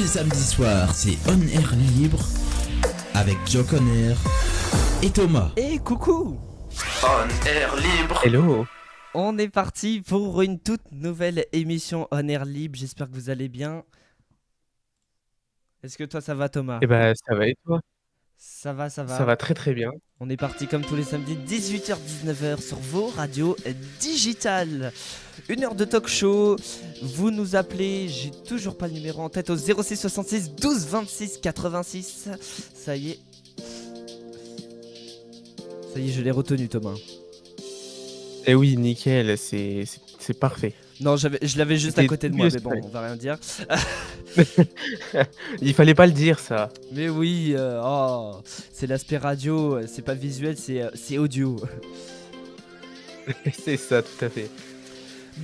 les samedis soirs, c'est On Air Libre avec Joe Conner et Thomas. Et coucou! On Air Libre. Hello. On est parti pour une toute nouvelle émission On Air Libre. J'espère que vous allez bien. Est-ce que toi ça va, Thomas? Eh ben, ça va et toi? Ça va, ça va. Ça va très très bien. On est parti comme tous les samedis, 18h-19h sur vos radios digitales. Une heure de talk show. Vous nous appelez, j'ai toujours pas le numéro en tête, au 06 66 12 26 86. Ça y est. Ça y est, je l'ai retenu, Thomas. Eh oui, nickel, c'est parfait. Non, je l'avais juste à C'était côté de tout moi, mieux mais bon, fait. on va rien dire. Il fallait pas le dire ça. Mais oui, c'est l'aspect radio, c'est pas visuel, c'est audio. C'est ça, tout à fait.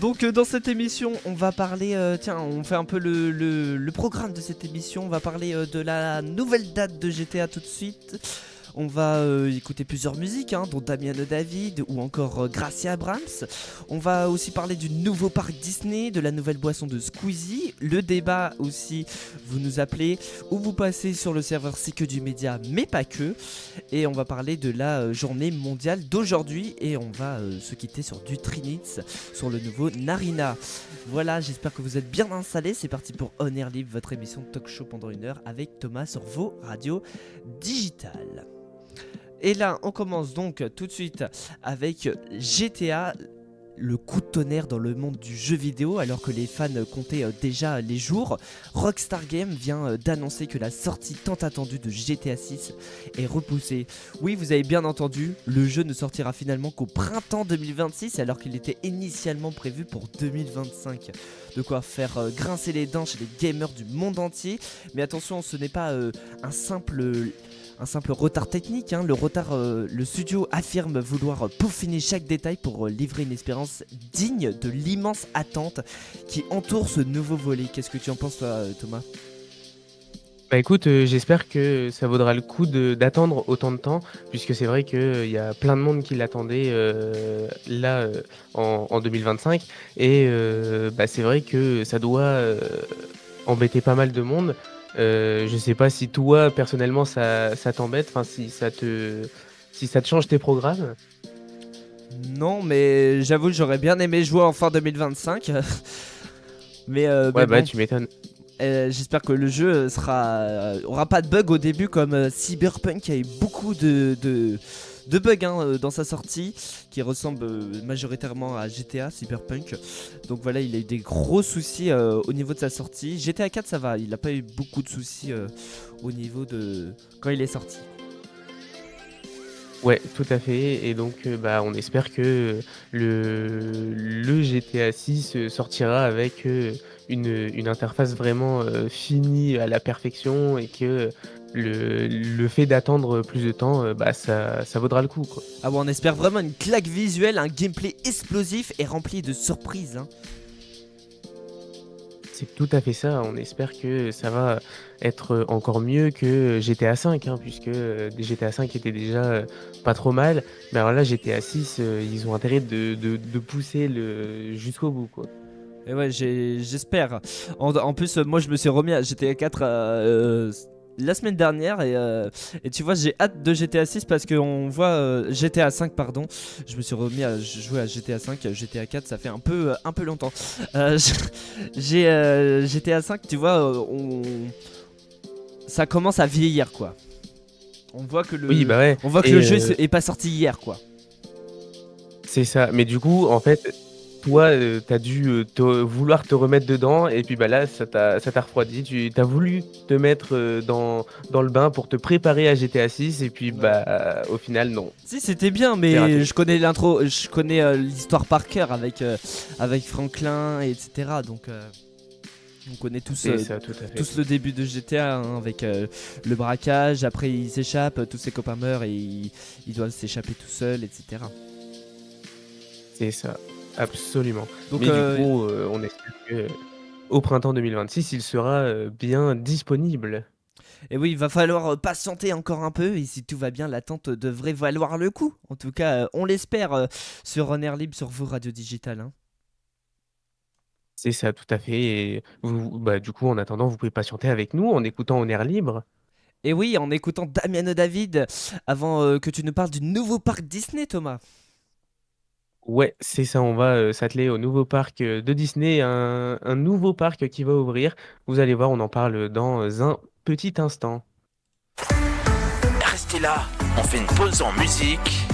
Donc dans cette émission, on va parler, tiens, on fait un peu le programme de cette émission, on va parler de la nouvelle date de GTA tout de suite. On va écouter plusieurs musiques, dont Damien de David ou encore Gracia Abrams. On va aussi parler du nouveau parc Disney, de la nouvelle boisson de Squeezie, le débat aussi, vous nous appelez, ou vous passez sur le serveur C'est que du média, mais pas que. Et on va parler de la journée mondiale d'aujourd'hui et on va se quitter sur du Trinix, sur le nouveau Narina. Voilà, j'espère que vous êtes bien installés. C'est parti pour On Air Libre, votre émission de talk show pendant une heure avec Thomas sur vos radios digitales. Et là, on commence donc tout de suite avec GTA, le coup de tonnerre dans le monde du jeu vidéo, alors que les fans comptaient déjà les jours. Rockstar Games vient d'annoncer que la sortie tant attendue de GTA 6 est repoussée. Oui, vous avez bien entendu, le jeu ne sortira finalement qu'au printemps 2026, alors qu'il était initialement prévu pour 2025. De quoi faire grincer les dents chez les gamers du monde entier. Mais attention, ce n'est pas un simple retard technique, le studio affirme vouloir peaufiner chaque détail pour livrer une expérience digne de l'immense attente qui entoure ce nouveau volet. Qu'est-ce que tu en penses, toi, Thomas ? Bah écoute, j'espère que ça vaudra le coup d'attendre autant de temps, puisque c'est vrai qu'il y a plein de monde qui l'attendait là en 2025. Et bah, c'est vrai que ça doit embêter pas mal de monde. Je sais pas si toi, personnellement, ça t'embête, enfin si ça te change tes programmes. Non, mais j'avoue que j'aurais bien aimé jouer en fin 2025. mais Ouais, bah bon, tu m'étonnes. j'espère que le jeu aura pas de bug au début comme Cyberpunk qui a eu beaucoup de bugs dans sa sortie, qui ressemble majoritairement à GTA Cyberpunk. Donc voilà, il a eu des gros soucis au niveau de sa sortie. GTA 4 ça va, il n'a pas eu beaucoup de soucis au niveau de quand il est sorti. Ouais, tout à fait. Et donc, bah, on espère que le GTA 6 sortira avec une interface vraiment finie à la perfection et que le fait d'attendre plus de temps, bah, ça vaudra le coup, quoi. Ah bon, on espère vraiment une claque visuelle, un gameplay explosif et rempli de surprises. C'est tout à fait ça. On espère que ça va être encore mieux que GTA 5, puisque GTA 5 était déjà pas trop mal. Mais alors là, GTA 6, ils ont intérêt de pousser jusqu'au bout, quoi. Et ouais, j'espère. En plus, moi je me suis remis à GTA 4 la semaine dernière et tu vois, j'ai hâte de GTA 6 parce qu'on voit GTA 5, pardon. Je me suis remis à jouer à GTA 5, GTA 4, ça fait un peu longtemps. J'ai GTA 5, tu vois, ça commence à vieillir quoi. On voit que Oui, bah ouais. Et le jeu est pas sorti hier quoi. c'est ça. Mais du coup, en fait, toi, t'as dû vouloir te remettre dedans, et puis bah là, ça t'a refroidi. Tu as voulu te mettre dans le bain pour te préparer à GTA 6, et puis Ouais. bah au final, non. Si c'était bien, C'est mais raté. je connais l'intro, je connais l'histoire par cœur avec Franklin, etc. Donc on connaît C'est ça, tout à fait. tous le début de GTA avec le braquage. Après il s'échappe, tous ses copains meurent et il doit s'échapper tout seul, etc. C'est ça, absolument. Donc Mais du coup, on espère que au printemps 2026, il sera bien disponible. et oui, il va falloir patienter encore un peu et si tout va bien, l'attente devrait valoir le coup. En tout cas, on l'espère sur On Air Libre sur vos radios digitales. C'est ça, tout à fait et du coup, en attendant, vous pouvez patienter avec nous en écoutant en air libre. Et oui, en écoutant Damiano David, avant que tu nous parles du nouveau parc Disney, Thomas. Ouais, c'est ça, on va, s'atteler au nouveau parc, de Disney, un nouveau parc qui va ouvrir. Vous allez voir, on en parle dans un petit instant. Restez là, on fait une pause en musique.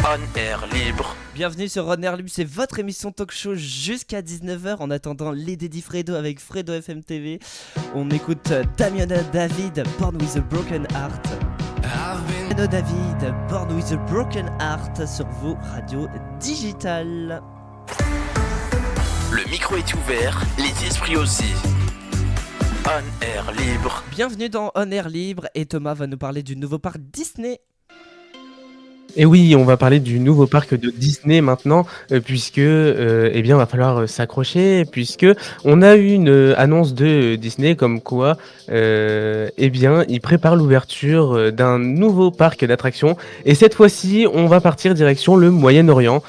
On air libre. Bienvenue sur Runner Libre, c'est votre émission talk show jusqu'à 19h. En attendant les Dédis Fredo avec Fredo FM TV, on écoute Damiano David, Born with a Broken Heart. Damiano David, Born with a Broken Heart sur vos radios digitales. Le micro est ouvert, les esprits aussi. On air libre. Bienvenue dans On Air Libre et Thomas va nous parler du nouveau parc Disney. Et oui, on va parler du nouveau parc de Disney maintenant, puisque, eh bien, va falloir, s'accrocher puisque on a eu une, annonce de Disney comme quoi, eh bien, ils préparent l'ouverture, d'un nouveau parc d'attractions et cette fois-ci, on va partir direction le Moyen-Orient,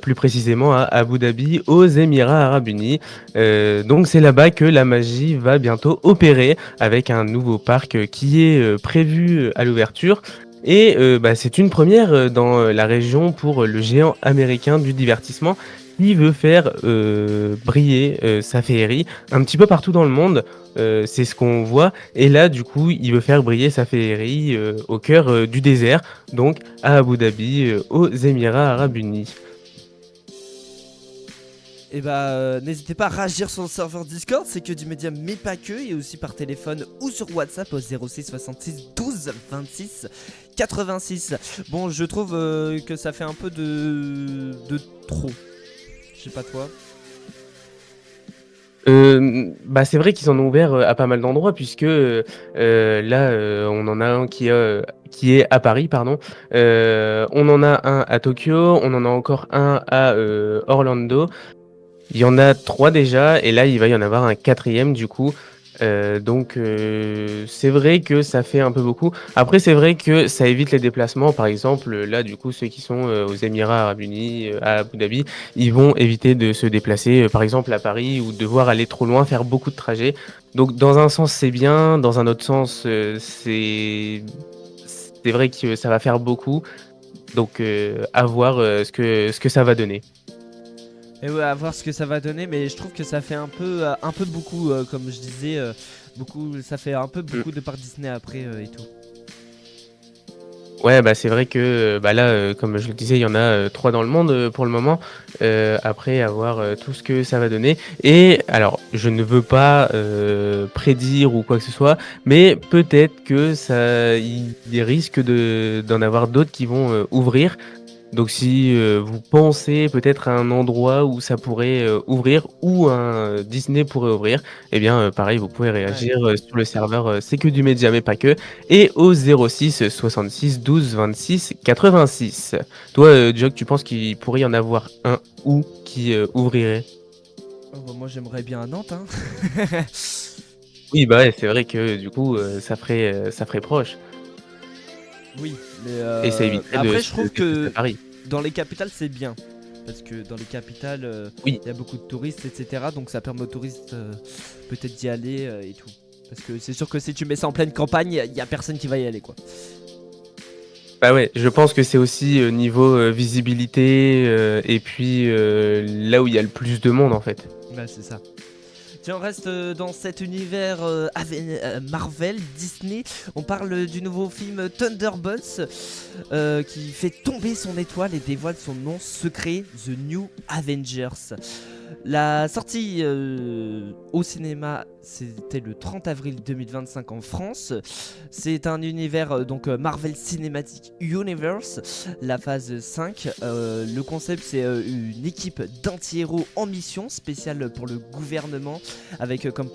plus précisément à Abu Dhabi, aux Émirats Arabes Unis. Donc c'est là-bas que la magie va bientôt opérer avec un nouveau parc, qui est, prévu, à l'ouverture. Et c'est une première, dans, la région pour, le géant américain du divertissement qui veut faire, briller, sa féerie un petit peu partout dans le monde. C'est ce qu'on voit et là, du coup, il veut faire briller sa féerie, au cœur, du désert, donc à Abu Dhabi, aux Émirats Arabes Unis. Et n'hésitez pas à réagir sur le serveur Discord, c'est que du média mais pas que, et aussi par téléphone ou sur WhatsApp au 06 66 12 26 86. Bon, je trouve que ça fait un peu de trop. Je sais pas toi. C'est vrai qu'ils en ont ouvert, à pas mal d'endroits puisque, là, on en a un qui est à Paris, pardon. On en a un à Tokyo, on en a encore un à, Orlando. Il y en a 3 déjà et là, il va y en avoir un quatrième du coup. C'est vrai que ça fait un peu beaucoup. Après, c'est vrai que ça évite les déplacements. Par exemple, là, du coup, ceux qui sont, aux Émirats Arabes Unis, à Abu Dhabi, ils vont éviter de se déplacer, par exemple à Paris ou devoir aller trop loin, faire beaucoup de trajets. Donc dans un sens, c'est bien, dans un autre sens, c'est vrai que ça va faire beaucoup. Donc à voir, ce que ça va donner. Et ouais, à voir ce que ça va donner, mais je trouve que ça fait un peu beaucoup, comme je disais, beaucoup, ça fait un peu beaucoup de parcs Disney après et tout. Ouais, c'est vrai que, là, comme je le disais, il y en a, 3 dans le monde, pour le moment. Après à voir, tout ce que ça va donner et alors je ne veux pas, prédire ou quoi que ce soit, mais peut-être que il risque d'en avoir d'autres qui vont, ouvrir. Donc si, vous pensez peut-être à un endroit où ça pourrait, ouvrir ou un Disney pourrait ouvrir et bien, pareil, vous pouvez Ouais. réagir, sur le serveur, C'est que du média mais pas que et au 06 66 12 26 86. Toi, Jog, tu penses qu'il pourrait y en avoir un ou qui, ouvrirait? Oh, moi j'aimerais bien à Nantes, hein. Oui, ouais, c'est vrai que du coup, ça ferait proche Oui, mais et ça éviterait de après je se trouve déplacer à que Paris. dans les capitales c'est bien. Parce que dans les capitales, Oui. il y a beaucoup de touristes, etc. Donc ça permet aux touristes peut-être d'y aller et tout. Parce que c'est sûr que si tu mets ça en pleine campagne, il y a personne qui va y aller quoi. Bah ouais, je pense que c'est aussi, niveau, visibilité, et puis, là où il y a le plus de monde en fait. Ouais, c'est ça. Tiens, on reste dans cet univers Marvel, Disney. On parle du nouveau film Thunderbolts qui fait tomber son étoile et dévoile son nom secret, The New Avengers. La sortie au cinéma, c'était le 30 avril 2025 en France. C'est un univers Marvel Cinematic Universe, la phase 5. Le concept, c'est une équipe d'anti-héros en mission spéciale pour le gouvernement, avec comme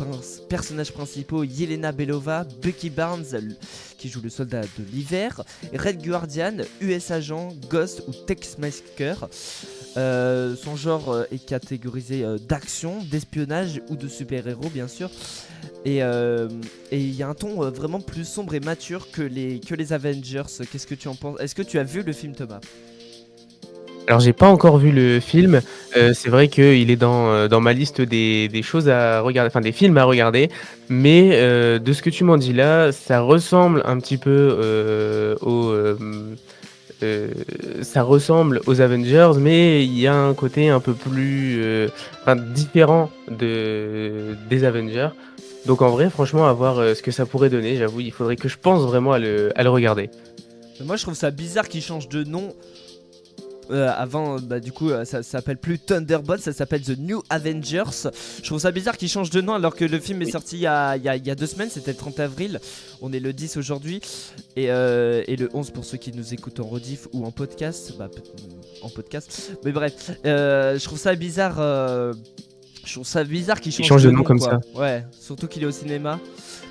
personnages principaux Yelena Belova, Bucky Barnes qui joue le soldat de l'hiver, Red Guardian, US Agent, Ghost ou Texmaker. Son genre est catégorisé d'action, d'espionnage ou de super-héros bien sûr. Et il y a un ton vraiment plus sombre et mature que les Avengers. Qu'est-ce que tu en penses? Est-ce que tu as vu le film, Thomas? Alors j'ai pas encore vu le film, c'est vrai qu'il est dans ma liste des choses à regarder, enfin des films à regarder, mais de ce que tu m'en dis là, ça ressemble un petit peu, heu, ça ressemble aux Avengers, mais il y a un côté un peu plus, enfin différent des Avengers. Donc en vrai, franchement, à voir, ce que ça pourrait donner, j'avoue, il faudrait que je pense vraiment à le regarder. Moi, je trouve ça bizarre qu'ils changent de nom. Avant, bah, du coup, ça s'appelle plus Thunderbolt, ça s'appelle The New Avengers. Je trouve ça bizarre qu'ils changent de nom alors que le film est Oui. sorti il y a 2 semaines, c'était le 30 avril. On est le 10 aujourd'hui. Et le 11 pour ceux qui nous écoutent en rediff ou en podcast. En podcast. Mais bref, je trouve ça bizarre. Je trouve ça bizarre qu'ils Ils changent changent de de nom nom, comme quoi. ça. Ouais, surtout qu'il est au cinéma.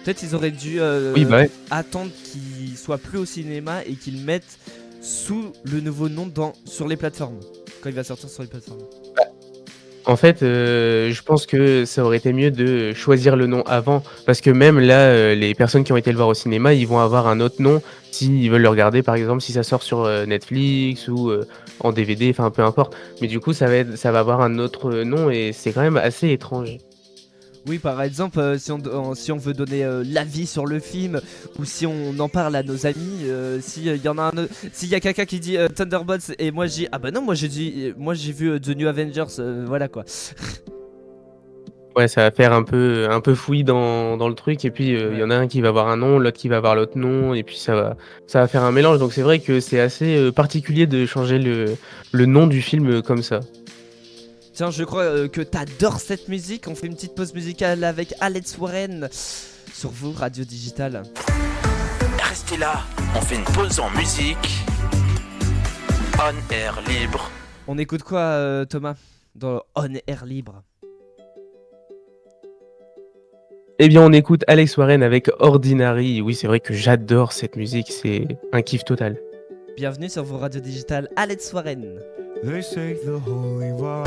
Peut-être ils auraient dû Oui, bah, ouais. attendre qu'il soit plus au cinéma et qu'ils le mettent sous le nouveau nom sur les plateformes. Quand il va sortir sur les plateformes. En fait, je pense que ça aurait été mieux de choisir le nom avant, parce que même là, les personnes qui ont été le voir au cinéma, ils vont avoir un autre nom s'ils veulent le regarder, par exemple, si ça sort sur, Netflix ou, en DVD, enfin peu importe. Mais du coup, ça va avoir un autre, nom et c'est quand même assez étrange. Oui, par exemple, si on veut donner l'avis sur le film ou si on en parle à nos amis, s'il y en a s'il y a quelqu'un qui dit Thunderbolts et moi je dis ah bah non, moi j'ai vu The New Avengers, voilà quoi. Ouais, ça va faire un peu fouillis dans le truc et puis, il y Ouais. en a un qui va avoir un nom, l'autre qui va avoir l'autre nom et puis ça va faire un mélange. Donc c'est vrai que c'est assez, particulier de changer le nom du film, comme ça. Tiens, je crois que t'adores cette musique. On fait une petite pause musicale avec Alex Warren sur vous, Radio Digital. Restez là, on fait une pause en musique. On air libre. On écoute quoi, Thomas, dans On Air Libre? Eh bien, on écoute Alex Warren avec Ordinary. Oui, c'est vrai que j'adore cette musique, c'est un kiff total. Bienvenue sur vos radios digitales, Alex Warren. They say the holy war.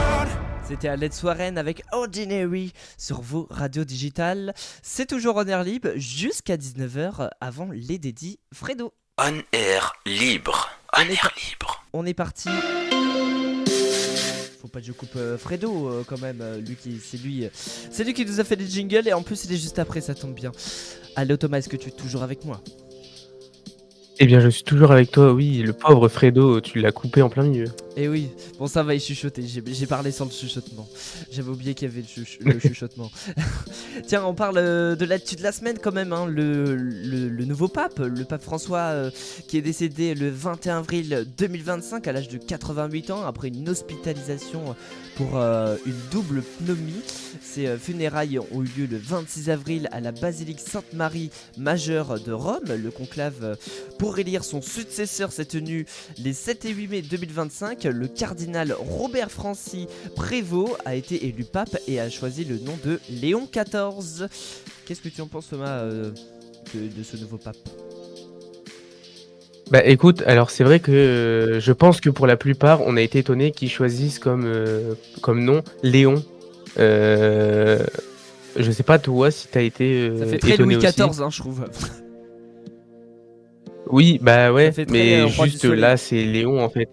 C'était Alex Warren avec Ordinary sur vos radios digitales. C'est toujours en air libre jusqu'à 19h avant les dédits Fredo. On air libre. On air libre. On est parti. Faut pas que je coupe Fredo quand même. C'est lui qui nous a fait les jingles et en plus il est juste après, ça tombe bien. Allô Thomas, est-ce que tu es toujours avec moi? Eh bien, je suis toujours avec toi, oui, le pauvre Fredo, tu l'as coupé en plein milieu. Eh oui, bon ça va, il chuchotait, j'ai parlé sans le chuchotement. J'avais oublié qu'il y avait le chuchotement. Tiens, on parle de l'actu de la semaine quand même, hein. Le nouveau pape, le pape François, qui est décédé le 21 avril 2025 à l'âge de 88 ans après une hospitalisation pour une double pneumonie. Ces funérailles ont eu lieu le 26 avril à la basilique Sainte-Marie majeure de Rome. Le conclave pour élire son successeur s'est tenu les 7 et 8 mai 2025. Le cardinal Robert Francis Prévost a été élu pape et a choisi le nom de Léon XIV. Qu'est-ce que tu en penses, Thomas, de ce nouveau pape? Bah écoute, alors c'est vrai que je pense que pour la plupart, on a été étonné qu'ils choisissent comme nom Léon. Je sais pas toi si t'as été Ça fait très étonné Louis aussi. XIV, hein, je trouve. Oui, bah ouais, fait très, mais roi du juste soleil. là, c'est Léon en fait.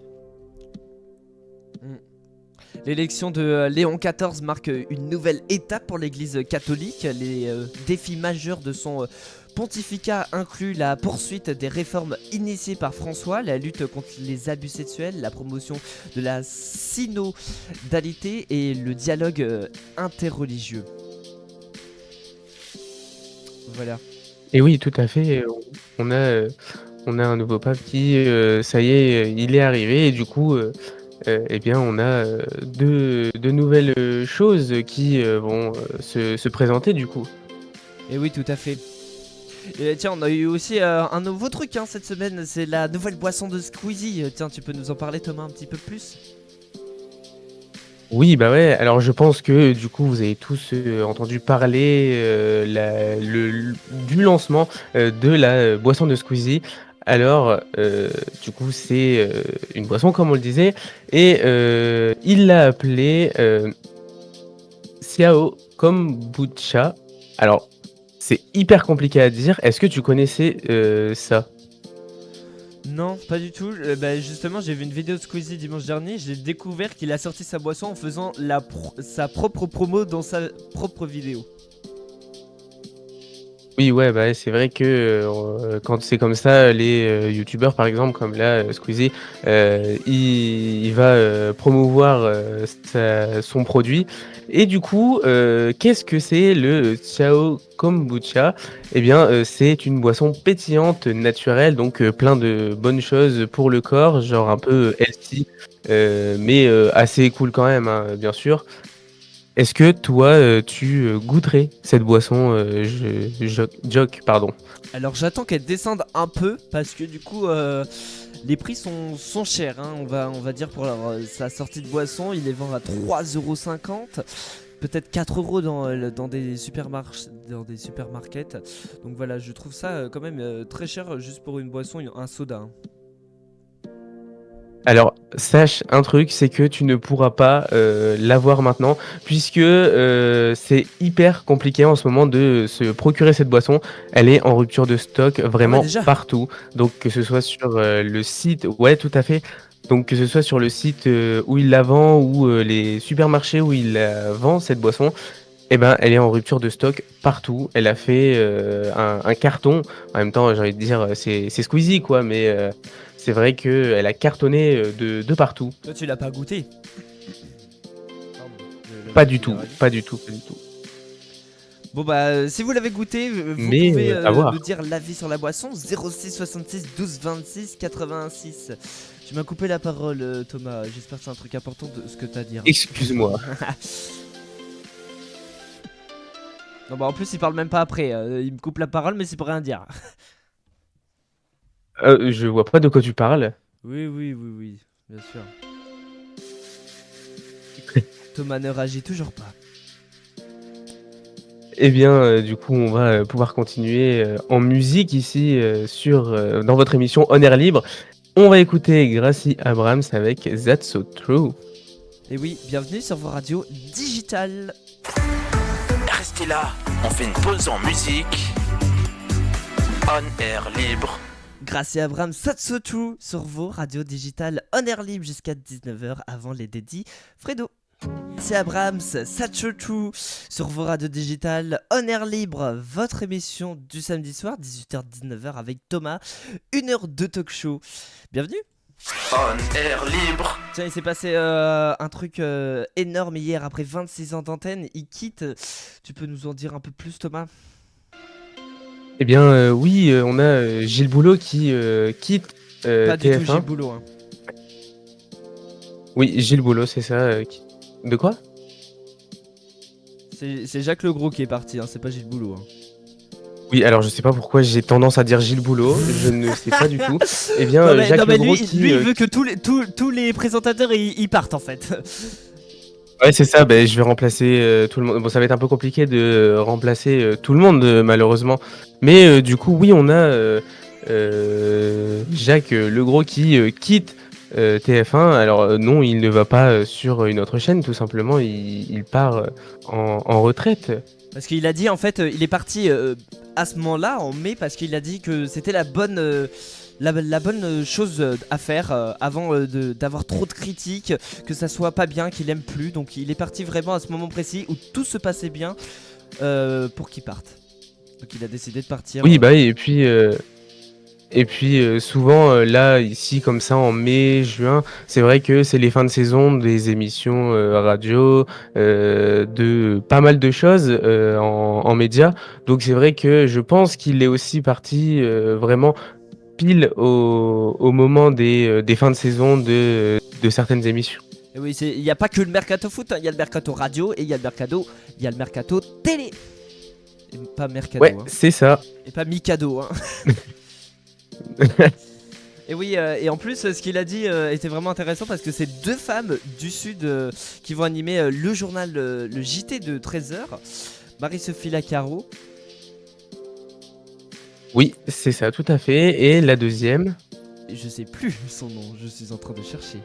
L'élection de Léon XIV marque une nouvelle étape pour l'Église catholique. Les défis majeurs de son pontificat incluent la poursuite des réformes initiées par François, la lutte contre les abus sexuels, la promotion de la synodalité et le dialogue interreligieux. Voilà. Et oui, tout à fait, on a un nouveau pape qui, ça y est, il est arrivé et du coup, eh bien, on a, de nouvelles, choses qui, vont, se présenter du coup. Et oui, tout à fait. Et tiens, on a eu aussi un nouveau truc hein, cette semaine, c'est la nouvelle boisson de Squeezie. Tiens, tu peux nous en parler, Thomas, un petit peu plus? Oui, bah ouais, alors je pense que du coup vous avez tous entendu parler du lancement de la boisson de Squeezie. Alors, du coup, c'est une boisson comme on le disait, et il l'a appelée Xiao Kombucha. Alors, c'est hyper compliqué à dire. Est-ce que tu connaissais ça? Non, pas du tout. Justement, j'ai vu une vidéo de Squeezie dimanche dernier. J'ai découvert qu'il a sorti sa boisson en faisant sa propre promo dans sa propre vidéo. Oui, ouais, bah, c'est vrai que quand c'est comme ça, les youtubeurs, par exemple, comme là, Squeezie, il va promouvoir son produit. Et du coup, qu'est-ce que c'est le Ciao Kombucha? Eh bien, c'est une boisson pétillante, naturelle, donc plein de bonnes choses pour le corps, genre un peu healthy, mais assez cool quand même, hein, bien sûr. Est-ce que toi, tu goûterais cette boisson, Jock, pardon? Alors j'attends qu'elle descende un peu parce que du coup les prix sont chers, hein. On va dire pour sa sortie de boisson, il les vend à 3,50€, peut-être 4€ dans des supermarkets. Donc voilà, je trouve ça quand même très cher juste pour une boisson, un soda, hein. Alors, sache un truc, c'est que tu ne pourras pas l'avoir maintenant, puisque c'est hyper compliqué en ce moment de se procurer cette boisson. Elle est en rupture de stock Ah ouais, vraiment déjà? partout. Donc, que ce soit sur le site, ouais, tout à fait. Donc, que ce soit sur le site où il la vend ou les supermarchés où il la vend, cette boisson, eh ben, elle est en rupture de stock partout. Elle a fait un carton. En même temps, j'ai envie de dire, c'est Squeezie, quoi, mais c'est vrai qu'elle a cartonné de partout. Toi tu l'as pas goûté? Pardon, Pas du tout, pas du tout, pas du tout. Bon si vous l'avez goûté, vous Mais pouvez à voir. nous dire l'avis sur la boisson. 06 66 12 26 86. Tu m'as coupé la parole, Thomas. J'espère que c'est un truc important de ce que t'as à dire. Excuse-moi. Non en plus il parle même pas après. Il me coupe la parole mais c'est pour rien dire. Je vois pas de quoi tu parles. Oui, bien sûr. Thomas ne réagit toujours pas. Eh bien, du coup, on va pouvoir continuer en musique ici dans votre émission On Air Libre. On va écouter Gracie Abrams avec That's So True. Et oui, bienvenue sur vos radios digitales. Restez là, on fait une pause en musique. On Air Libre. Gracie Abrams, That's So True sur vos radios digitales On Air Libre jusqu'à 19h avant les dédits Fredo. C'est Abrams, That's So True sur vos radios digitales On Air Libre, votre émission du samedi soir 18h-19h avec Thomas, 1 heure de talk show. Bienvenue. On Air Libre. Tiens, il s'est passé un truc énorme hier après 26 ans d'antenne, il quitte. Tu peux nous en dire un peu plus, Thomas? Eh bien, oui, on a Gilles Boulot qui quitte Pas du TF1. tout Gilles Boulot, hein. Oui, Gilles Boulot, c'est ça. De quoi? C'est Jacques Legros qui est parti, hein, c'est pas Gilles Boulot, hein. Oui, alors je sais pas pourquoi j'ai tendance à dire Gilles Boulot, je ne sais pas du tout. Eh bien, Jacques Legros lui, il veut que tous les présentateurs ils partent en fait. Ouais, c'est ça, je vais remplacer tout le monde. Bon, ça va être un peu compliqué de remplacer tout le monde, malheureusement. Mais du coup, oui, on a Jacques Legros qui quitte TF1. Alors non, il ne va pas sur une autre chaîne, tout simplement. Il part en retraite. Parce qu'il a dit en fait, il est parti à ce moment-là en mai parce qu'il a dit que c'était la bonne chose à faire avant d'avoir trop de critiques, que ça soit pas bien, qu'il aime plus. Donc il est parti vraiment à ce moment précis où tout se passait bien pour qu'il parte. Donc il a décidé de partir. Oui, et puis souvent là, ici, comme ça, en mai, juin, c'est vrai que c'est les fins de saison des émissions radio, de pas mal de choses en médias. Donc c'est vrai que je pense qu'il est aussi parti vraiment pile au moment des fins de saison de certaines émissions. Et oui, il n'y a pas que le mercato foot, hein, il y a le mercato radio et il y a le mercato télé. Et pas mercado. Ouais, hein. c'est ça. Et pas Mikado. Hein. Et oui, et en plus, ce qu'il a dit était vraiment intéressant parce que c'est 2 femmes du Sud qui vont animer le journal, le JT de 13h. Marie-Sophie Lacaro. Oui, c'est ça, tout à fait. Et la deuxième? Je sais plus son nom, je suis en train de chercher.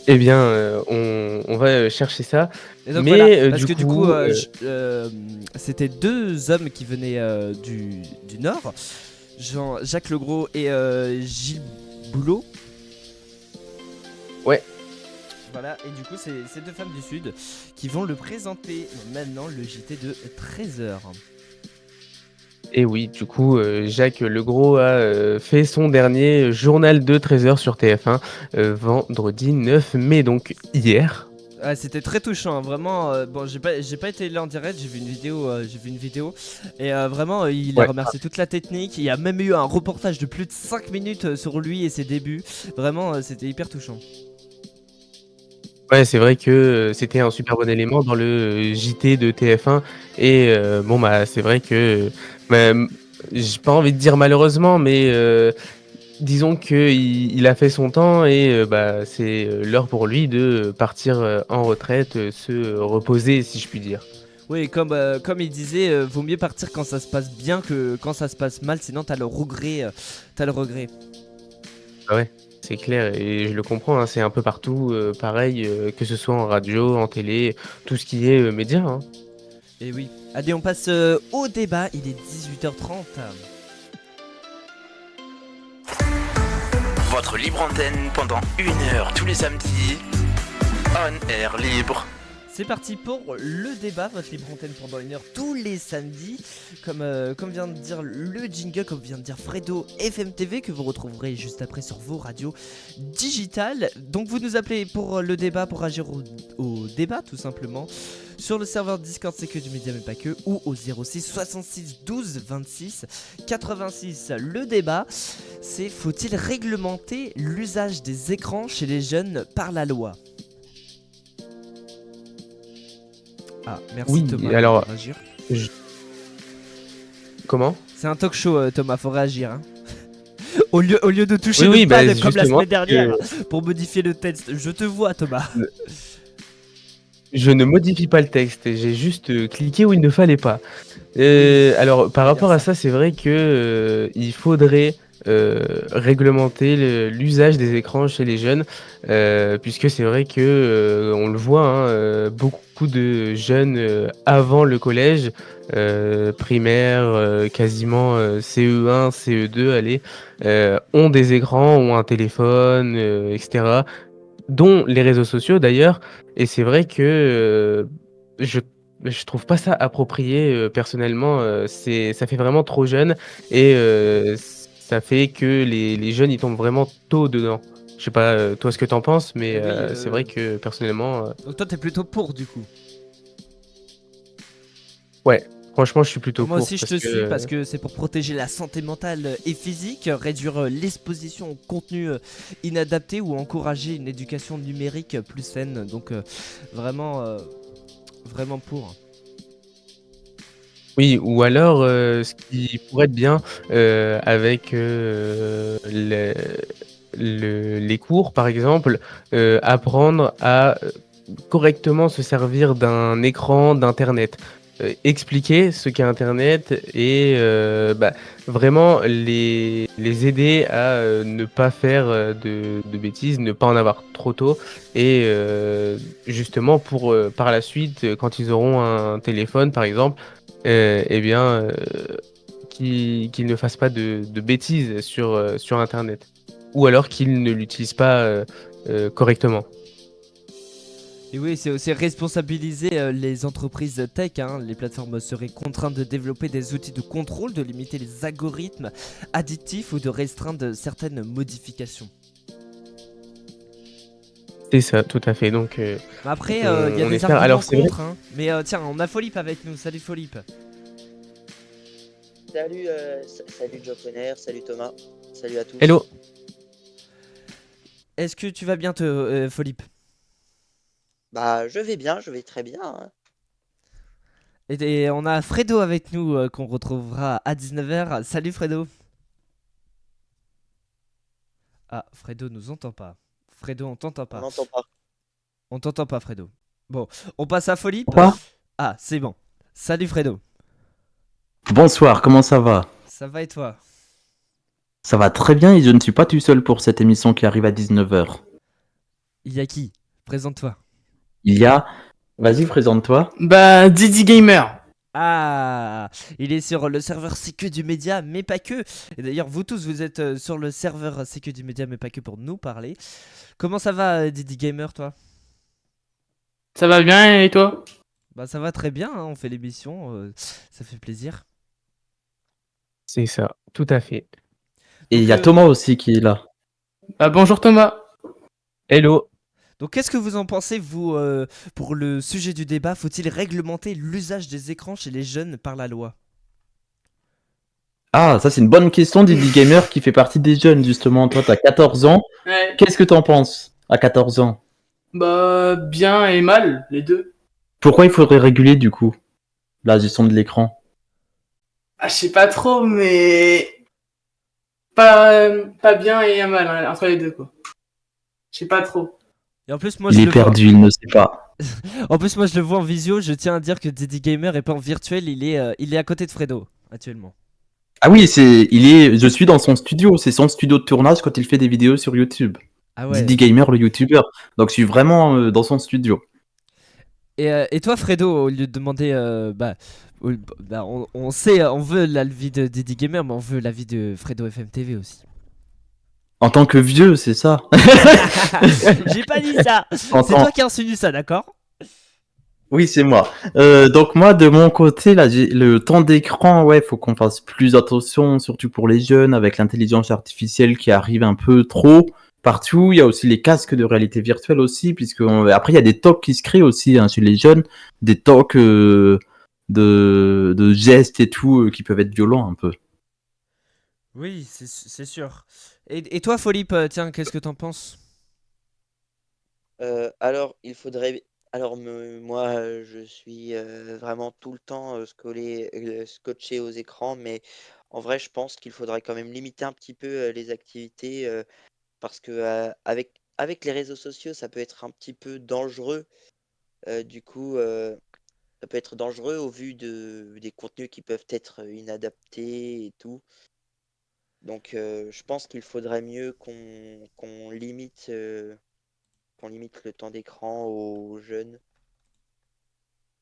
Eh bien, on va chercher ça. Et donc mais voilà, parce du que coup, c'était 2 hommes qui venaient du Nord. Jacques Legros et Gilles Boulot. Ouais. Voilà, et du coup, c'est ces deux femmes du Sud qui vont le présenter maintenant, le JT de 13h. Et oui, du coup, Jacques Legros a fait son dernier journal de 13h sur TF1 vendredi 9 mai, donc hier. Ah, c'était très touchant, hein, vraiment. Bon, j'ai pas été là en direct, j'ai vu une vidéo, et vraiment, il a Ouais. remercié toute la technique. Il y a même eu un reportage de plus de 5 minutes sur lui et ses débuts. Vraiment, c'était hyper touchant. Ouais, c'est vrai que c'était un super bon élément dans le JT de TF1 et bon, bah, c'est vrai que, bah, j'ai pas envie de dire malheureusement, mais disons qu'il a fait son temps et bah, c'est l'heure pour lui de partir en retraite, se reposer, si je puis dire. Oui, comme il disait, vaut mieux partir quand ça se passe bien que quand ça se passe mal, sinon t'as le regret. Ah ouais, c'est clair et je le comprends, hein, c'est un peu partout, pareil, que ce soit en radio, en télé, tout ce qui est, médias, hein. Et oui. Allez, on passe au débat, il est 18h30. Votre libre antenne pendant 1 heure tous les samedis. On air libre. C'est parti pour le débat, votre libre antenne pendant 1 heure tous les samedis. Comme vient de dire le jingle, comme vient de dire Fredo FMTV, que vous retrouverez juste après sur vos radios digitales. Donc vous nous appelez pour le débat, pour agir au débat tout simplement. Sur le serveur Discord c'est que du média mais pas que, ou au 06 66 12 26 86. Le débat, c'est faut-il réglementer l'usage des écrans chez les jeunes par la loi? Ah, merci Oui, Thomas. alors, pour réagir. Comment? C'est un talk show, Thomas, faut réagir. Hein. au lieu de toucher Oui, le oui, bah, pad comme la justement, semaine dernière pour modifier le texte. Je te vois, Thomas. Je ne modifie pas le texte, j'ai juste cliqué où il ne fallait pas. Alors, par Faut dire rapport à ça. ça, c'est vrai que il faudrait réglementer l'usage des écrans chez les jeunes, puisque c'est vrai que on le voit, hein, beaucoup de jeunes avant le collège, primaire, quasiment CE1, CE2, allez, ont des écrans, ont un téléphone, etc. Dont les réseaux sociaux d'ailleurs, et c'est vrai que je trouve pas ça approprié, personnellement, ça fait vraiment trop jeune et ça fait que les jeunes, ils tombent vraiment tôt dedans. Je sais pas, toi ce que t'en penses, mais Eh oui, c'est vrai que personnellement, Donc toi, t'es plutôt pour, du coup. ouais, franchement, je suis plutôt Moi pour aussi, je parce te suis que parce que c'est pour protéger la santé mentale et physique, réduire l'exposition au contenu inadapté ou encourager une éducation numérique plus saine. Donc vraiment, vraiment pour. oui, ou alors, ce qui pourrait être bien, avec, les cours, par exemple, apprendre à, correctement se servir d'un écran, d'internet. Expliquer ce qu'est internet et bah, vraiment les aider à, ne pas faire, de bêtises, ne pas en avoir trop tôt et justement pour, par la suite, quand ils auront un téléphone, par exemple, et bien, qu'ils ne fassent pas de bêtises sur internet. Ou alors qu'ils ne l'utilisent pas, correctement. Et oui, c'est aussi responsabiliser les entreprises tech. Hein. Les plateformes seraient contraintes de développer des outils de contrôle, de limiter les algorithmes addictifs ou de restreindre certaines modifications. C'est ça, tout à fait, donc Après, il y a on des espère. arguments Alors c'est vrai. contre. Hein. Mais tiens, on a Philippe avec nous. Salut Philippe. Salut, salut Joe Conner, salut Thomas, salut à tous. Hello. Est-ce que tu vas bien, Philippe? Bah, je vais bien, je vais très bien. Hein. Et on a Fredo avec nous qu'on retrouvera à 19h. Salut Fredo. Ah, Fredo nous entend pas. Fredo, on t'entend On pas. n'entend pas. On t'entend pas, Fredo. Bon, on passe à Philippe. Quoi? Ah, c'est bon. Salut Fredo. Bonsoir, comment ça va? Ça va et toi? Ça va très bien et je ne suis pas tout seul pour cette émission qui arrive à 19h. Il y a qui? Présente-toi. Il y a... Vas-y, présente-toi. Bah, Didi Gamer. Ah, il est sur le serveur sécu du média, mais pas que. Et d'ailleurs, vous tous, vous êtes sur le serveur sécu du média, mais pas que pour nous parler. Comment ça va, Didi Gamer, toi? Ça va bien et toi? Bah, ça va très bien, hein, on fait l'émission, ça fait plaisir. C'est ça, tout à fait. Et il Donc, y a Thomas aussi qui est là. Bah, bonjour Thomas. Hello. donc qu'est-ce que vous en pensez, vous, pour le sujet du débat? Faut-il réglementer l'usage des écrans chez les jeunes par la loi? Ah, ça c'est une bonne question, Didi Gamer qui fait partie des jeunes justement. Toi, t'as 14 ans. Ouais. Qu'est-ce que t'en penses à 14 ans? Bah, bien et mal, les deux. Pourquoi il faudrait réguler du coup la gestion de l'écran? Ah, je sais pas trop, mais pas bien et mal, hein, entre les deux, quoi. Je sais pas trop. Et en plus, moi, Il je est le vois. perdu, il ne sait pas. En plus, moi, je le vois en visio. Je tiens à dire que Didi Gamer est pas en virtuel. Il est à côté de Fredo actuellement. Ah oui, je suis dans son studio. C'est son studio de tournage quand il fait des vidéos sur YouTube. Ah ouais. Didi Gamer, le YouTuber. Donc je suis vraiment dans son studio. Et toi, Fredo, au lieu de demander, on sait, on veut l'avis de Didi Gamer, mais on veut l'avis de Fredo FMTV aussi. En tant que vieux, c'est ça. J'ai pas dit ça. C'est Entends. toi qui as insinué ça, d'accord? Oui, c'est moi. Donc moi, de mon côté, là, le temps d'écran, ouais, faut qu'on fasse plus attention, surtout pour les jeunes, avec l'intelligence artificielle qui arrive un peu trop partout. Il y a aussi les casques de réalité virtuelle aussi, puisque après il y a des talks qui se créent aussi hein, chez les jeunes, des talks de gestes et tout qui peuvent être violents un peu. Oui, c'est sûr. Et toi, Folip, tiens, qu'est-ce que t'en penses? Alors, il faudrait. Alors, moi, je suis vraiment tout le temps scotché aux écrans, mais en vrai, je pense qu'il faudrait quand même limiter un petit peu les activités parce que avec les réseaux sociaux, ça peut être un petit peu dangereux. Du coup, ça peut être dangereux au vu des contenus qui peuvent être inadaptés et tout. Donc, je pense qu'il faudrait mieux qu'on limite le temps d'écran aux jeunes.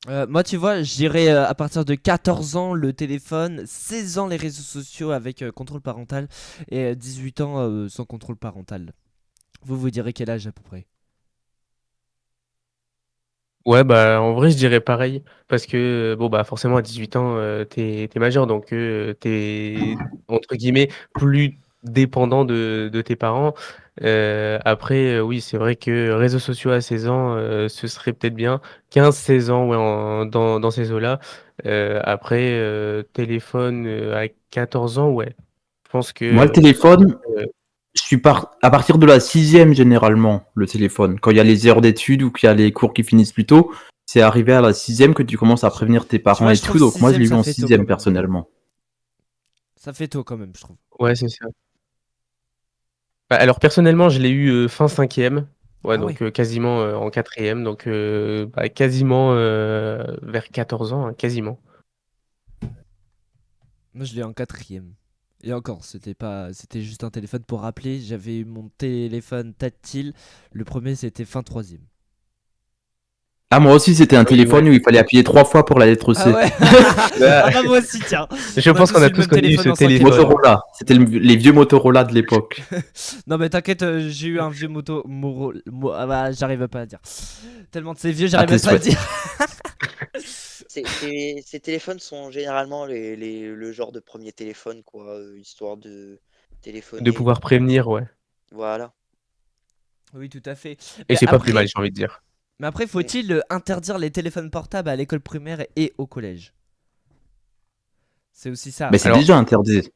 Moi, tu vois, je dirais à partir de 14 ans le téléphone, 16 ans les réseaux sociaux avec contrôle parental et 18 ans sans contrôle parental. Vous direz quel âge à peu près? Ouais, bah, en vrai, je dirais pareil. Parce que, bon, bah, forcément, à 18 ans, t'es majeur, donc t'es, entre guillemets, plus dépendant de tes parents. Après, oui, c'est vrai que réseaux sociaux à 16 ans, ce serait peut-être bien. 15-16 ans, ouais, dans ces eaux-là. Après, téléphone à 14 ans, ouais. Je pense que Moi, le téléphone, à partir de la sixième généralement, le téléphone. Quand il y a les heures d'études ou qu'il y a les cours qui finissent plus tôt, c'est arrivé à la sixième que tu commences à prévenir tes Tu parents vois, et je trouve tout. Donc moi, je 6ème l'ai eu ça en fait tôt quand sixième même. personnellement. Ça fait tôt quand même, je trouve. ouais, c'est ça. Bah, alors personnellement, je l'ai eu fin cinquième, ouais, Ah donc ouais. quasiment en quatrième, donc bah, quasiment vers 14 ans, hein, quasiment. Moi, je l'ai en 4ème. Et encore, c'était juste un téléphone pour rappeler. J'avais eu mon téléphone tactile. Le premier, c'était fin 3ème. Ah, moi aussi, c'était un Oui, téléphone ouais. où il fallait appuyer 3 fois pour la lettre C. Ah ouais. Ah bah moi aussi, tiens. Je On a pense qu'on tous a eu le tous même connu téléphone ce en 5ème. téléphone. Motorola. C'était les vieux Motorola de l'époque. Non mais t'inquiète, j'ai eu un vieux ah bah j'arrive pas à dire. Tellement de ces vieux, j'arrive tes même pas à souhaits. dire. Ces téléphones sont généralement le genre de premier téléphone, quoi, histoire de De téléphoner. pouvoir prévenir, ouais. Voilà. Oui, tout à fait. Et Mais c'est pas plus mal, après, j'ai envie de dire. mais après faut-il interdire les téléphones portables à l'école primaire et au collège? C'est aussi ça. Mais c'est Alors, déjà interdit.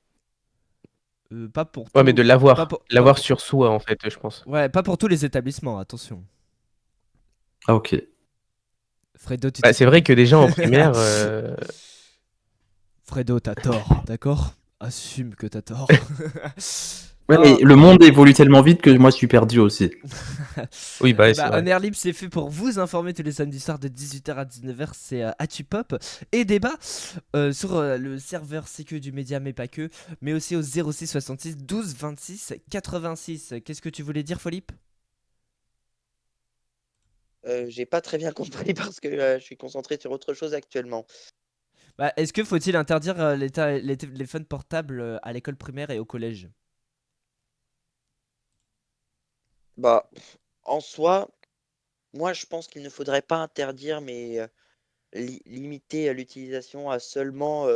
Pas pour ouais, mais tout. de Pas pour, l'avoir sur soi, en fait, je pense. ouais, pas pour tous les établissements, attention. Ah, ok. Fredo, tu Bah, t'es c'est vrai trompé. que déjà en primaire, Fredo, t'as tort, d'accord? Assume que t'as tort. Ouais, Non. mais le monde évolue tellement vite que moi, je suis perdu aussi. oui, bah, Eh c'est bah, vrai. On Air Libre, c'est fait pour vous informer tous les samedis soirs de 18h à 19h. C'est Atupop et débat sur le serveur sécu du média, mais pas que, mais aussi au 06 66 12 26 86. Qu'est-ce que tu voulais dire, Folip? J'ai pas très bien compris parce que je suis concentré sur autre chose actuellement. Bah, est-ce que faut-il interdire les téléphones portables à l'école primaire et au collège? Bah, en soi, moi je pense qu'il ne faudrait pas interdire, mais limiter l'utilisation à seulement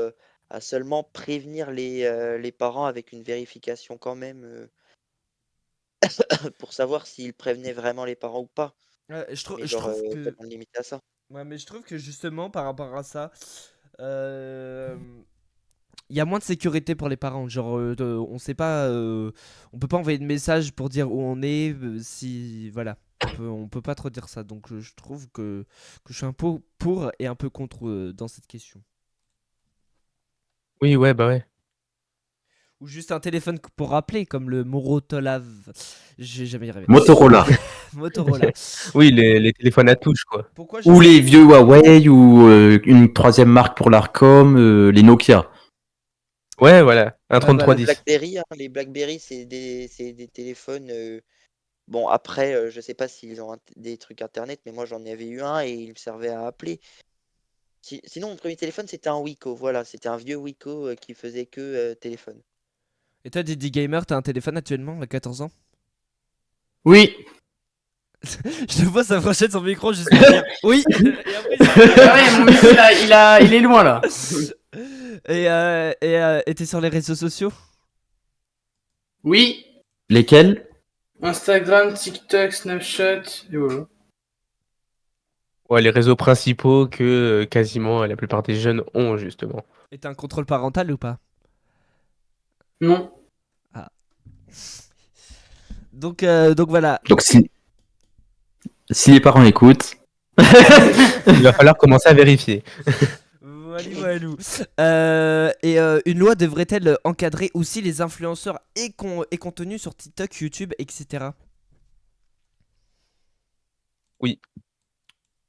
prévenir les parents avec une vérification quand même pour savoir s'ils prévenaient vraiment les parents ou pas. Mais Je genre, trouve que vraiment limiter à ça. ouais, mais je trouve que justement par rapport à ça, euh, il y a moins de sécurité pour les parents. Genre, on sait pas, on peut pas envoyer de message pour dire où on est, si voilà. On peut pas trop dire ça. Donc, je trouve que je suis un peu pour et un peu contre dans cette question. Oui, ouais, bah ouais. Ou juste un téléphone pour rappeler, comme le Motorola. J'ai jamais y rêvé. Motorola. Motorola. Oui, les téléphones à touche, quoi. Pourquoi je Ou sais. les vieux Huawei, ou une troisième marque pour l'Arcom, les Nokia. Ouais, voilà, un Ouais, voilà. 3310. BlackBerry, hein, les BlackBerry, c'est des téléphones. Bon, après, je sais pas s'ils ont des trucs internet, mais moi j'en avais eu un et il me servait à appeler. Sinon, mon premier téléphone, c'était un Wiko. Voilà, c'était un vieux Wiko qui faisait que téléphone. Et toi, Didi Gamer, t'as un téléphone actuellement à 14 ans? Oui. Je te vois s'approcher de son micro juste pour dire oui. Et après, Ah ouais, mon micro, il est loin là. et t'es sur les réseaux sociaux? Oui, Lesquels? Instagram, TikTok, Snapchat, et voilà. Ouais, les réseaux principaux que quasiment la plupart des jeunes ont, justement. Et t'as un contrôle parental ou pas? Non. Ah. Donc voilà. Donc si les parents écoutent. Il va falloir commencer à vérifier. Wally walou. Une loi devrait-elle encadrer aussi les influenceurs et contenus sur TikTok, YouTube, etc. Oui,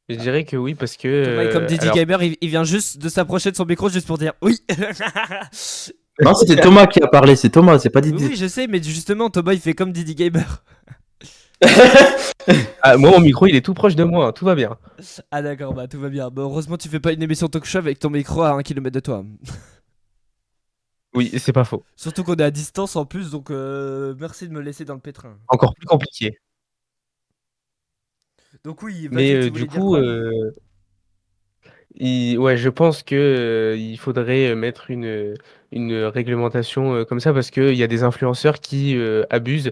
je dirais que oui, parce que... Thomas est comme Didi alors, Gamer, il vient juste de s'approcher de son micro juste pour dire oui. Non, c'était Thomas qui a parlé, c'est Thomas, c'est pas Oui, Didier. oui, je sais, mais justement, Thomas il fait comme Didi Gamer. moi, mon micro, il est tout proche de moi, hein, tout va bien. Ah d'accord, bah tout va bien. Bah, heureusement tu fais pas une émission talk show avec ton micro à 1 km de toi. Oui, c'est pas faux. Surtout qu'on est à distance en plus, donc merci de me laisser dans le pétrin. Encore plus compliqué. Donc oui, Mais vas-y, tu du voulais dire coup, quoi? ouais, je pense que il faudrait mettre une réglementation comme ça parce qu'il y a des influenceurs qui abusent.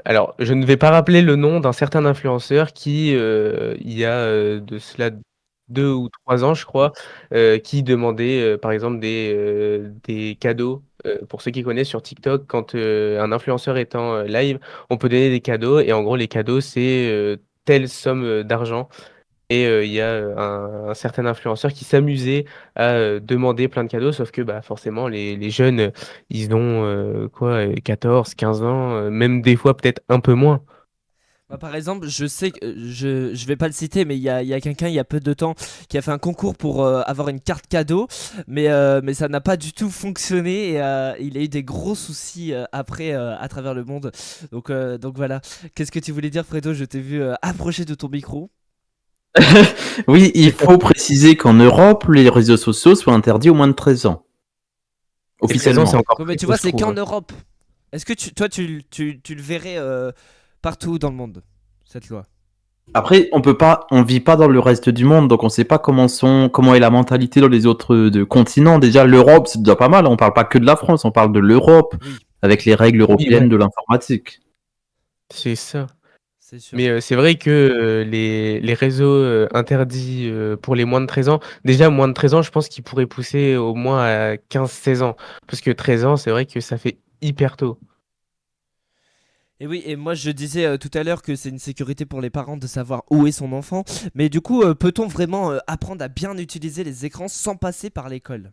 Alors, je ne vais pas rappeler le nom d'un certain influenceur qui, il y a de cela 2 ou 3 ans, je crois, qui demandait par exemple des cadeaux. Pour ceux qui connaissent sur TikTok, quand un influenceur est en live, on peut donner des cadeaux et en gros, les cadeaux, c'est telle somme d'argent. Et il y a un certain influenceur qui s'amusait à demander plein de cadeaux, sauf que bah, forcément, les jeunes, ils ont quoi, 14, 15 ans, même des fois peut-être un peu moins. Bah, par exemple, je sais que je vais pas le citer, mais il y a quelqu'un il y a peu de temps qui a fait un concours pour avoir une carte cadeau, mais ça n'a pas du tout fonctionné et il a eu des gros soucis après à travers le monde. Donc voilà. Qu'est-ce que tu voulais dire, Fredo? Je t'ai vu approcher de ton micro. Oui, il faut préciser qu'en Europe, les réseaux sociaux sont interdits aux moins de 13 ans. Et 13 ans, c'est Officiellement. encore Mais plus tu tôt, vois, je c'est trouve, qu'en hein. Europe. Est-ce que toi, tu le verrais partout dans le monde, cette loi? Après, on vit pas dans le reste du monde, donc on sait pas comment est la mentalité dans les autres continents. Déjà, l'Europe, c'est déjà pas mal. On parle pas que de la France, on parle de l'Europe, Oui, avec les règles Oui, ouais, européennes de l'informatique. c'est ça. c'est sûr. Mais c'est vrai que les réseaux interdits pour les moins de 13 ans, déjà moins de 13 ans, je pense qu'ils pourraient pousser au moins à 15, 16 ans. Parce que 13 ans, c'est vrai que ça fait hyper tôt. Et oui, et moi je disais tout à l'heure que c'est une sécurité pour les parents de savoir où est son enfant. Mais du coup, peut-on vraiment apprendre à bien utiliser les écrans sans passer par l'école?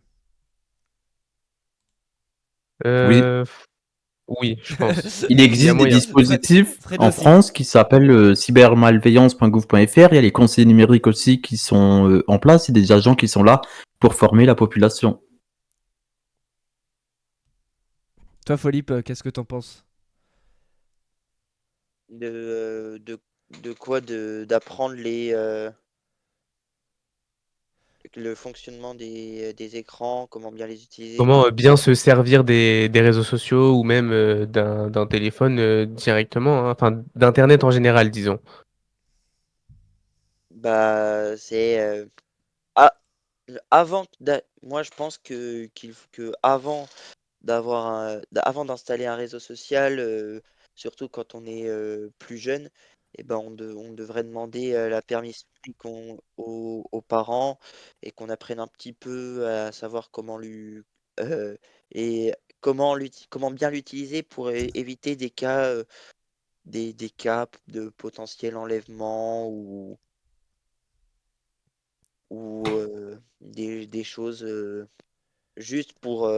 Oui, Euh, oui, je pense. il Il y a existe des moyen. dispositifs Fred en aussi. France qui s'appellent cybermalveillance.gouv.fr. Il y a les conseillers numériques aussi qui sont en place et des agents qui sont là pour former la population. Toi, Philippe, qu'est-ce que t'en penses? De, de quoi d'apprendre les. le fonctionnement des écrans, comment bien les utiliser. Comment bien se servir des réseaux sociaux ou même d'un téléphone directement, hein, enfin d'internet en général, disons. Bah, c'est ah, moi je pense que avant avant d'installer un réseau social, surtout quand on est plus jeune, et ben on devrait demander la permission aux parents et qu'on apprenne un petit peu à savoir euh, et comment bien l'utiliser pour éviter des cas, des cas de potentiel enlèvement ou des choses juste pour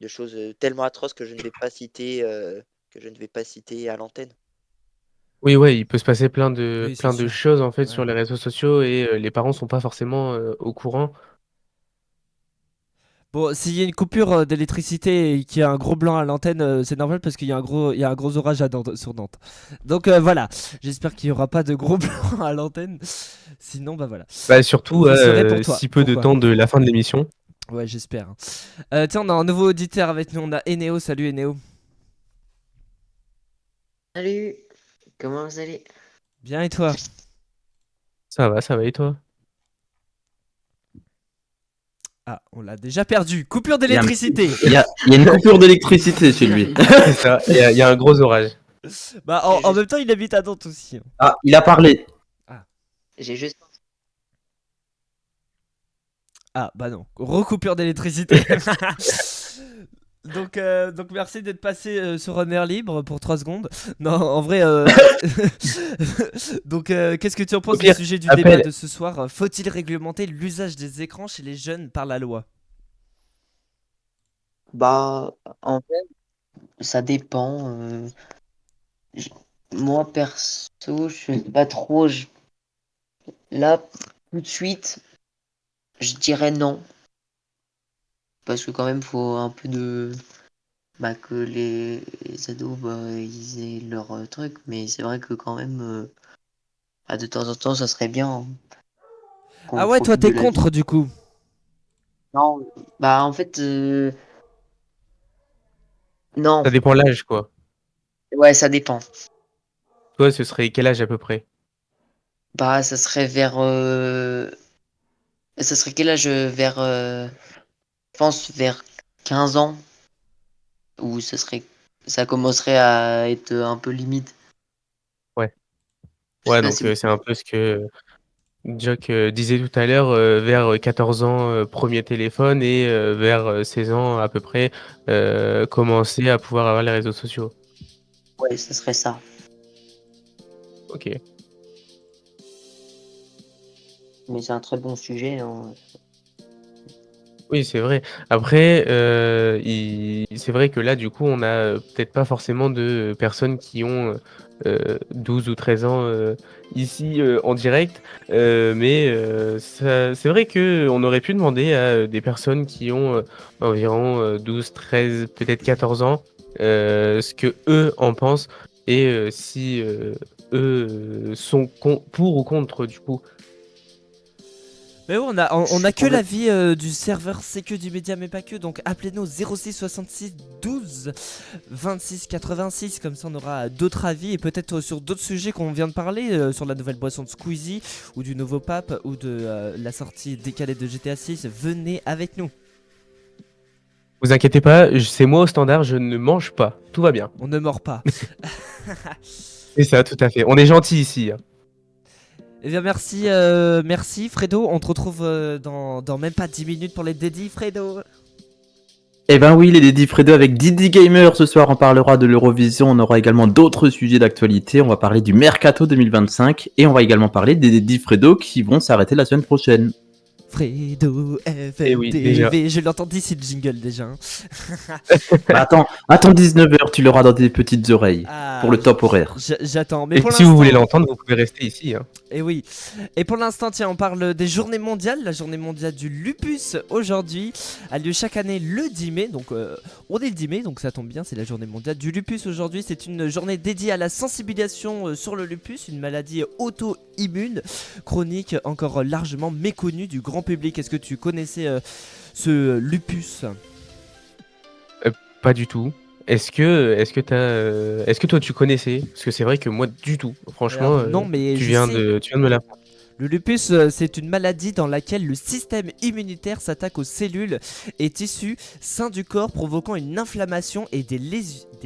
des choses tellement atroces que je ne vais pas citer, à l'antenne. Oui, ouais, il peut se passer plein de Oui, c'est plein de sûr. choses en fait Ouais, sur les ouais. réseaux sociaux et les parents sont pas forcément au courant. Bon, s'il y a une coupure d'électricité et qu'il y a un gros blanc à l'antenne, c'est normal parce il y a un gros orage sur Nantes. Donc voilà, j'espère qu'il y aura pas de gros blancs à l'antenne. Sinon, bah voilà. Bah surtout Vous saurez pour toi. si peu de Pourquoi? temps de la fin de l'émission. Ouais, j'espère. Tiens, on a un nouveau auditeur avec nous. On a Eneo. Salut Eneo. Salut, comment vous allez? Bien et toi? Ça va et toi? Ah, on l'a déjà perdu. Coupure Il y a, d'électricité. il y a une coupure d'électricité chez lui. C'est ça, il y a un gros orage. Bah, en même temps, il habite à Nantes aussi. Ah, il a parlé. J'ai juste... Ah, bah non. Recoupure d'électricité. Donc merci d'être passé sur un air libre pour 3 secondes. Non, en vrai. Donc, qu'est-ce que tu en penses Au pire, du sujet du appelle- débat de ce soir? Faut-il réglementer l'usage des écrans chez les jeunes par la loi? Bah, en fait, ça dépend. j- Moi, perso, je sais pas trop. Là, tout de suite, je dirais non. Parce que quand même, faut un peu de... Bah, que les ados, bah, ils aient leur truc. Mais c'est vrai que quand même, de temps en temps, ça serait bien, hein, qu'on Ah ouais, toi profite de t'es la vie. contre du coup. Non, bah, en fait, non. Ça dépend l'âge quoi. Ouais, ça dépend. Toi, ce serait quel âge à peu près? Bah, ça serait vers... Ça serait quel âge? Vers... Je pense vers 15 ans. Où ça commencerait à être un peu limite. Ouais. Je sais Ouais, pas donc si vous... c'est un peu ce que Jock disait tout à l'heure, vers 14 ans, premier téléphone et vers 16 ans à peu près, commencer à pouvoir avoir les réseaux sociaux. Ouais, ça serait ça. Ok. Mais c'est un très bon sujet, hein. Oui, c'est vrai. Après, c'est vrai que là, du coup, on a peut-être pas forcément de personnes qui ont 12 ou 13 ans ici en direct, mais c'est vrai qu'on aurait pu demander à des personnes qui ont environ 12, 13, peut-être 14 ans, ce que eux en pensent et si eux sont pour ou contre, du coup. Mais bon, on a que l'avis du serveur sécu du média, mais pas que. Donc appelez-nous 06 66 12 26 86. Comme ça, on aura d'autres avis et peut-être sur d'autres sujets qu'on vient de parler, sur la nouvelle boisson de Squeezie ou du nouveau pape ou de la sortie décalée de GTA 6. Venez avec nous. Vous inquiétez pas, c'est moi au standard, je ne mange pas. Tout va bien. On ne mord pas. C'est ça, tout à fait. On est gentil ici, hein. Eh bien, merci, merci Fredo. On te retrouve dans même pas 10 minutes pour les dédits, Fredo. Eh ben oui, les Didi Fredo avec Didi Gamer. Ce soir, on parlera de l'Eurovision. On aura également d'autres sujets d'actualité. On va parler du Mercato 2025. Et on va également parler des Didi Fredo qui vont s'arrêter la semaine prochaine. Fredo, Eh oui, déjà. FMTV. Je l'entends d'ici le jingle déjà. Hein. Bah, attends 19h, tu l'auras dans tes petites oreilles. Ah, Pour le top horaire. J'attends. Mais Et pour si vous l'instant- voulez l'entendre, vous pouvez rester ici, hein. Et oui. Et pour l'instant, tiens, on parle des journées mondiales. La journée mondiale du lupus aujourd'hui a lieu chaque année le 10 mai. Donc, on est le 10 mai, donc ça tombe bien. C'est la journée mondiale du lupus aujourd'hui. C'est une journée dédiée à la sensibilisation sur le lupus, une maladie auto-immune immune chronique encore largement méconnu du grand public. Est-ce que tu connaissais ce lupus? Pas du tout. Est-ce que toi tu connaissais? Parce que c'est vrai que moi du tout. Franchement, Alors, non, mais tu je viens sais. de me l'apprendre. Le lupus, c'est une maladie dans laquelle le système immunitaire s'attaque aux cellules et tissus sains du corps, provoquant une inflammation et des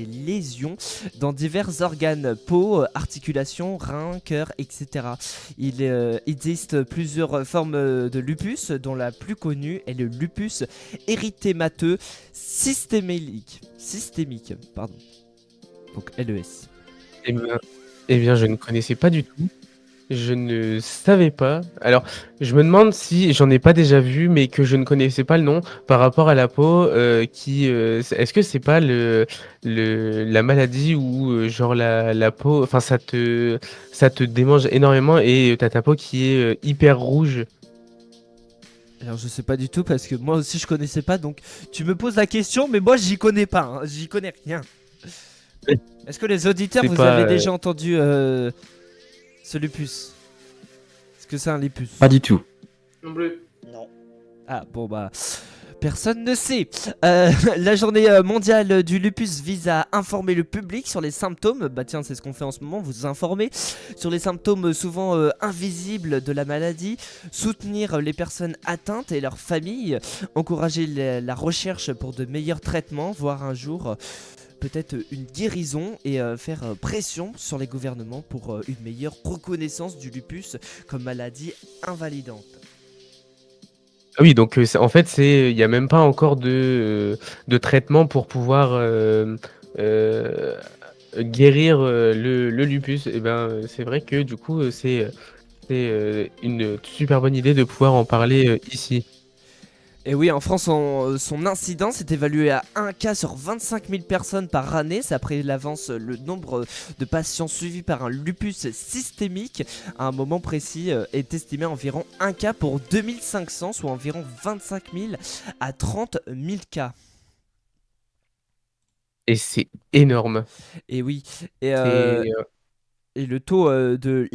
lésions dans divers organes, peau, articulations, reins, cœur, etc. Il existe plusieurs formes de lupus, dont la plus connue est le lupus érythémateux systémique. Pardon. Donc LES. Eh ben, je ne connaissais pas du tout. Je ne savais pas. Alors, je me demande si j'en ai pas déjà vu, mais que je ne connaissais pas le nom par rapport à la peau. Est-ce que c'est pas la maladie où genre la peau, enfin ça te démange énormément et t'as ta peau qui est hyper rouge. Alors je sais pas du tout parce que moi aussi je connaissais pas, donc tu me poses la question mais moi j'y connais pas, hein, j'y connais rien. Oui. Est-ce que les auditeurs C'est vous pas, avez déjà entendu ce lupus? Est-ce que c'est un lupus? Pas du tout. Non plus. Non. Ah bon bah personne ne sait. La journée mondiale du lupus vise à informer le public sur les symptômes. Bah tiens, c'est ce qu'on fait en ce moment, vous informer sur les symptômes souvent invisibles de la maladie, soutenir les personnes atteintes et leurs familles, encourager la recherche pour de meilleurs traitements, voire un jour peut-être une guérison et faire pression sur les gouvernements pour une meilleure reconnaissance du lupus comme maladie invalidante. Ah oui, donc en fait, il n'y a même pas encore de traitement pour pouvoir guérir le lupus. Et ben, c'est vrai que du coup, c'est une super bonne idée de pouvoir en parler ici. Et oui, en France, son incidence est évalué à 1 cas sur 25 000 personnes par année. Ça l'avance le nombre de patients suivis par un lupus systémique à un moment précis est estimé à environ 1 cas pour 2500, soit environ 25 000 à 30 000 cas. Et c'est énorme. Et oui, C'est, et le taux de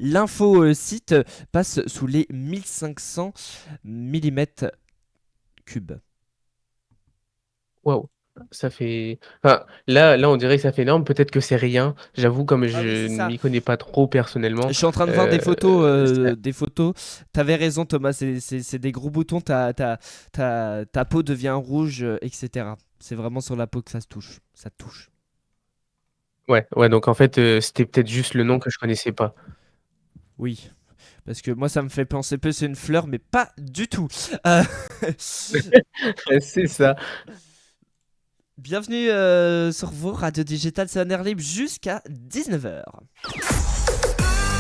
lymphocytes passe sous les 1500 mm3. waouh, ça fait. Enfin, là, on dirait que ça fait énorme. Peut-être que c'est rien. J'avoue, comme Ah oui, je c'est ne ça. m'y connais pas trop personnellement. Je suis en train de voir des photos, ça- T'avais raison, Thomas. C'est des gros boutons. Ta peau devient rouge, etc. C'est vraiment sur la peau que ça se touche. Ça touche. Ouais, donc en fait, c'était peut-être juste le nom que je connaissais pas. Oui. Parce que moi, ça me fait penser peu c'est une fleur, mais pas du tout. Euh, C'est ça. Bienvenue sur vos radios digitales, c'est un air libre jusqu'à 19h.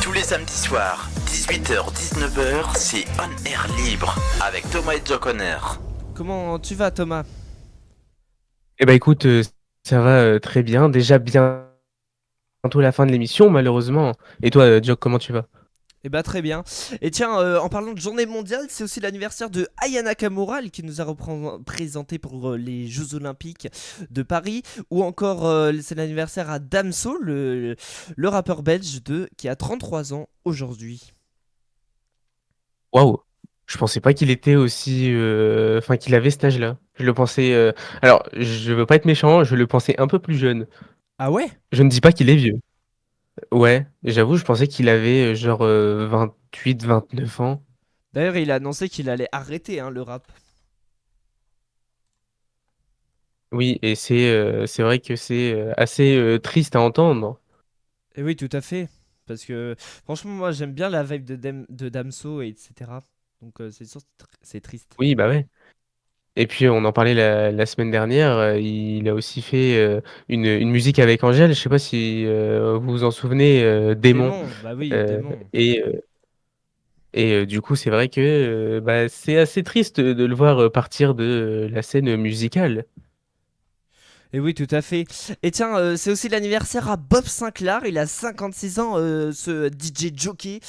Tous les samedis soirs, 18h-19h, c'est On Air Libre avec Thomas et Joconner. Comment tu vas, Thomas? Eh ben écoute, ça va très bien. Déjà bientôt la fin de l'émission, malheureusement. Et toi, Jock, comment tu vas? Eh bah très bien. Et tiens, en parlant de journée mondiale, c'est aussi l'anniversaire de Aya Nakamura qui nous a représenté pour les Jeux Olympiques de Paris. Ou encore, c'est l'anniversaire à Damso, le rappeur belge qui a 33 ans aujourd'hui. Waouh! Je pensais pas qu'il était aussi, enfin qu'il avait cet âge-là. Je le pensais. Alors, je veux pas être méchant, je le pensais un peu plus jeune. Ah ouais? Je ne dis pas qu'il est vieux. Ouais, j'avoue, je pensais qu'il avait genre 28, 29 ans. D'ailleurs, il a annoncé qu'il allait arrêter le rap. Oui, et c'est vrai que c'est assez triste à entendre. Et oui, tout à fait. Parce que franchement, moi j'aime bien la vibe de Damso, et etc. Donc c'est sûr, c'est triste. Oui, bah ouais. Et puis on en parlait la semaine dernière, il a aussi fait une musique avec Angèle, je sais pas si vous vous en souvenez, Démon. Démon, bah oui, Euh, démon. et du coup, c'est vrai que bah, c'est assez triste de le voir partir de la scène musicale. Et oui, tout à fait. Et tiens, c'est aussi l'anniversaire à Bob Sinclair. Il a 56 ans, ce DJ jockey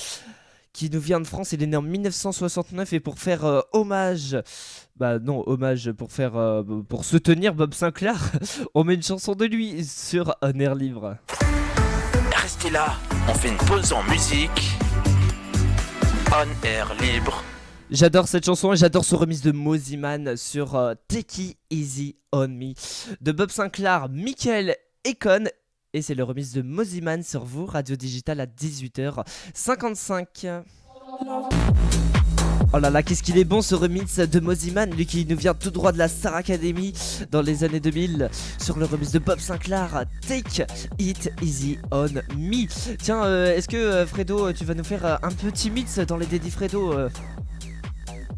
qui nous vient de France. Il est né en 1969 et pour faire hommage, bah non, hommage pour soutenir Bob Sinclair, on met une chanson de lui sur Un air libre. Restez là, on fait une pause en musique. On air libre. J'adore cette chanson et j'adore ce remix de Mosiman sur Take It Easy On Me de Bob Sinclair, Michael Econ. Et c'est le remix de Mosiman sur vous, Radio Digital à 18h55. Oh là là, qu'est-ce qu'il est bon ce remix de Mosiman, lui qui nous vient tout droit de la Star Academy dans les années 2000, sur le remix de Bob Sinclair, Take It Easy On Me. Tiens, est-ce que Fredo, tu vas nous faire un petit mix dans les dédits Fredo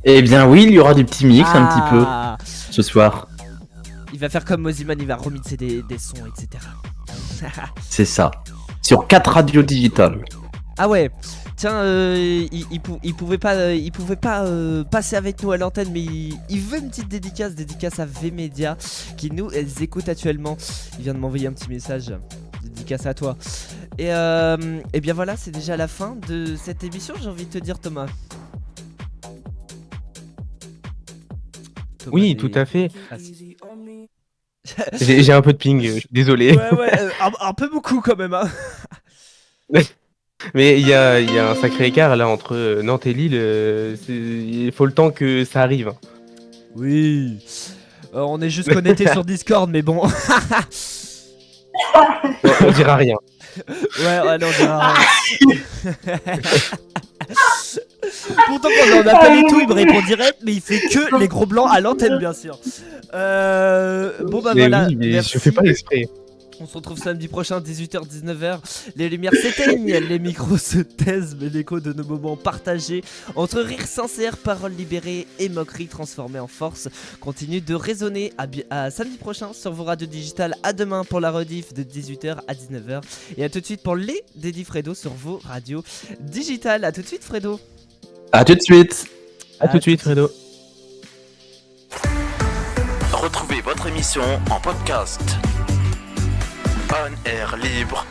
Eh bien oui, il y aura des petits mix un petit peu Ah, ce soir. il va faire comme Mosiman, il va remixer des sons, etc. C'est ça. Sur 4 radios digitales. Ah ouais, tiens, il pouvait pas passer avec nous à l'antenne, mais il veut une petite dédicace à V-Media qui nous écoute actuellement. Il vient de m'envoyer un petit message, dédicace à toi. Et bien voilà, c'est déjà la fin de cette émission, j'ai envie de te dire, Thomas. Thomas, Oui, tout à fait. Ah, si. J'ai un peu de ping, je suis désolé. Ouais, un peu beaucoup quand même, hein. Mais il y a un sacré écart là entre Nantes et Lille. Il faut le temps que ça arrive. Oui. On est juste connectés sur Discord, mais bon. On dira rien. Ouais, non, on dira rien. Pourtant, quand on appelle et tout, il me répond direct, mais il fait que les gros blancs à l'antenne, bien sûr. Bon, bah Mais voilà. oui, mais merci. je fais pas exprès. On se retrouve samedi prochain, 18h-19h. Les lumières s'éteignent, les micros se taisent, mais l'écho de nos moments partagés entre rire sincère, paroles libérées et moqueries transformées en force continue de résonner. À samedi prochain sur vos radios digitales. À demain pour la rediff de 18h à 19h. Et à tout de suite pour les Dédits Fredo sur vos radios digitales. À tout de suite, Fredo. À tout de suite. À tout de suite, Fredo. Retrouvez votre émission en podcast. On air libre